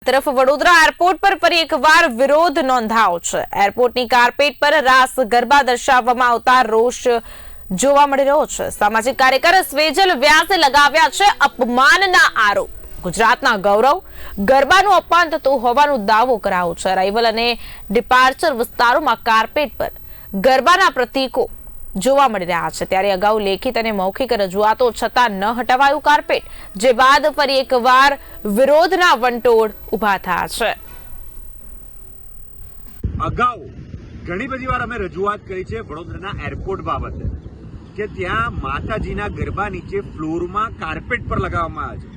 તરફ વડોદરા એરપોર્ટ પર ફરી એકવાર વિરોધ નોંધાયો છે। એરપોર્ટની કાર્પેટ પર રાસ ગરબા દર્શાવવામાં આવતા રોષ જોવા મળી રહ્યો છે। સામાજિક કાર્યકર સ્વેજલ વ્યાસે લગાવ્યા છે અપમાનના આરોપ। ગુજરાતના ગૌરવ ગરબાનું અપમાન થતું હોવાનો દાવો કરાયો છે। અરાઇવલ અને ડિપાર્ચર વિસ્તારોમાં કાર્પેટ પર ગરબાના પ્રતીકો જોવા મળી રહ્યા છે। ત્યારે અગાઉ લેખિત અને મૌખિક રજૂઆતો છતાં ન હટાવાયું કાર્પેટ, જે બાદ ફરી એકવાર વિરોધના વંટોળ ઉભા થયા છે। અગાઉ ઘણી બધી વાર અમે રજૂઆત કરી છે વડોદરાના એરપોર્ટ બાબતે કે ત્યાં માતાજીના ગરબા નીચે ફ્લોરમાં કાર્પેટ પર લગાવવામાં આવે છે।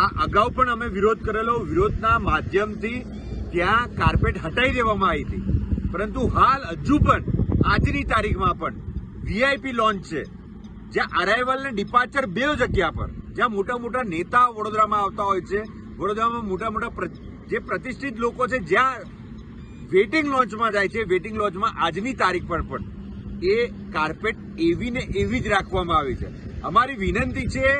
આ અગાઉ પણ અમે વિરોધ કરેલો, વિરોધના માધ્યમથી ત્યાં કાર્પેટ હટાવી દેવામાં આવી હતી, પરંતુ હાલ હજુ પણ આજની તારીખમાં પણ વીઆઈપી લોન્ચ છે, જ્યાં અરાઇવલ ને ડિપાર્ચર બે જગ્યા પર, જ્યાં મોટા મોટા નેતાઓ વડોદરામાં આવતા હોય છે, વડોદરામાં મોટા મોટા જે પ્રતિષ્ઠિત લોકો છે, જ્યાં વેટિંગ લોન્ચમાં જાય છે, વેટિંગ લોન્ચમાં આજની તારીખ પર પણ એ કાર્પેટ એવી ને એવી જ રાખવામાં આવી છે। અમારી વિનંતી છે,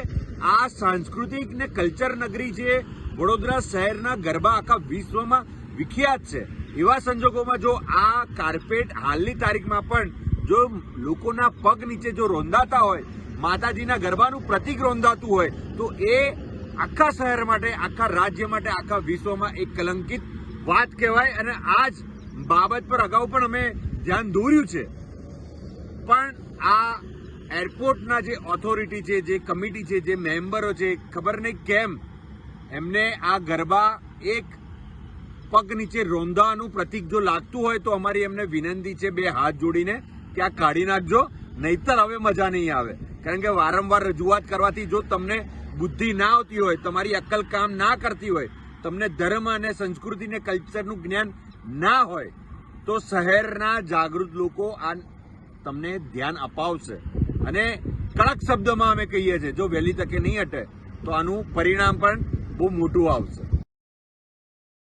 આ સાંસ્કૃતિક ને કલ્ચર નગરી છે, વડોદરા શહેરના ગરબા આખા વિશ્વમાં વિખ્યાત છે। એવા સંજોગોમાં જો આ કાર્પેટ હાલની તારીખમાં પણ જો લોકોના પગ નીચે જો રોંદાતા હોય, માતાજીના ગરબાનું પ્રતીક રોંદાતું હોય, તો એ આખા શહેર માટે, આખા રાજ્ય માટે, આખા વિશ્વમાં એક કલંકિત વાત કહેવાય। અને આ જ બાબત પર અગાઉ પણ અમે ધ્યાન દોર્યું છે, પણ આ એરપોર્ટના જે ઓથોરિટી છે, જે કમિટી છે, જે મેમ્બરો છે, ખબર નહીં કેમ એમને આ ગરબા એક પગ નીચે રોંધાવાનું પ્રતીક જો લાગતું હોય તો અમારી એમને વિનંતી છે બે હાથ જોડીને કે આ કાઢી નાખજો, નહીતર હવે મજા નહીં આવે। કારણ કે વારંવાર રજૂઆત કરવાથી જો તમને બુદ્ધિ ના આવતી હોય, તમારી અક્કલ કામ ના કરતી હોય, તમને ધર્મ અને સંસ્કૃતિ ને કલ્ચરનું જ્ઞાન ના હોય, તો શહેરના જાગૃત લોકો આ તમને ધ્યાન અપાવશે અને કડક શબ્દમાં અમે કહીએ છીએ, જો વહેલી તકે નહીં હટે તો આનું પરિણામ પણ બહુ મોટું આવશે।